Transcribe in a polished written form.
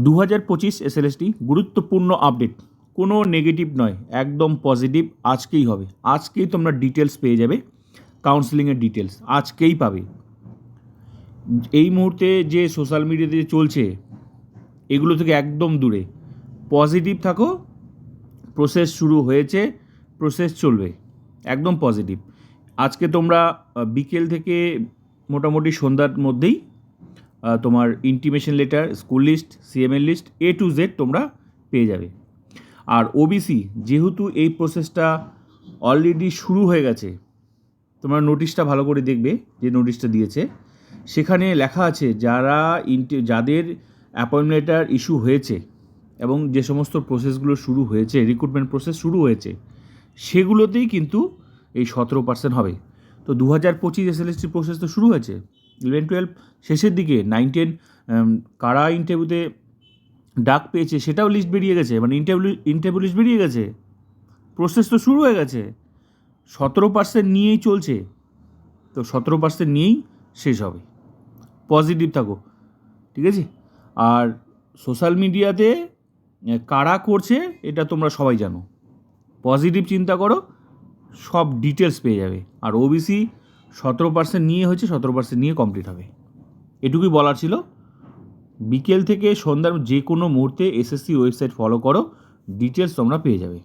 2025 SLST গুরুত্বপূর্ণ update, কোনো negative নয়, একদম পজিটিভ। আজকেই হবে, আজকেই তোমরা ডিটেলস পেয়ে যাবে, কাউন্সেলিংয়ের ডিটেলস আজকেই পাবে। এই মুহূর্তে যে সোশ্যাল মিডিয়াতে চলছে এগুলো থেকে একদম দূরে পজিটিভ থাকো। প্রসেস শুরু হয়েছে, প্রসেস চলবে, একদম পজিটিভ। আজকে তোমরা বিকেল থেকে মোটামুটি সন্ধ্যার মধ্যেই তোমার intimation letter, school list, CML list A to Z তোমরা পেয়ে যাবে। আর ওবিসি যেহেতু এই প্রসেসটা অলরেডি শুরু হয়ে গেছে, তোমরা নোটিশটা ভালো করে দেখবে, যে নোটিশটা দিয়েছে সেখানে লেখা আছে যাদের অ্যাপয়েন্টমেন্ট লেটার ইস্যু হয়েছে এবং যে সমস্ত প্রসেসগুলো শুরু হয়েছে, রিক্রুটমেন্ট প্রসেস শুরু হয়েছে, সেগুলোতেই কিন্তু এই 17% হবে। তো 2025 এসএলএসটি প্রসেস তো শুরু হয়েছে, 11-12 শেষের দিকে, 9-10 কারা ইন্টারভিউতে ডাক পেয়েছে সেটাও লিস্ট বেরিয়ে গেছে, মানে ইন্টারভিউ লিস্ট বেরিয়ে গেছে, প্রসেস তো শুরু হয়ে গেছে। 17% নিয়েই চলছে, তো 17% নিয়েই শেষ হবে। পজিটিভ থাকো, ঠিক আছে? আর সোশ্যাল মিডিয়াতে কারা করছে এটা তোমরা সবাই জানো, পজিটিভ চিন্তা করো, সব ডিটেলস পেয়ে যাবে। আর ওবিসি 17% নিয়ে হয়েছে, 17% নিয়ে কমপ্লিট হবে, এটুকুই বলার ছিল। বিকেল থেকে সন্ধ্যার যে কোনো মুহূর্তে এসএসসি ওয়েবসাইট ফলো করো, ডিটেলস তোমরা পেয়ে যাবে।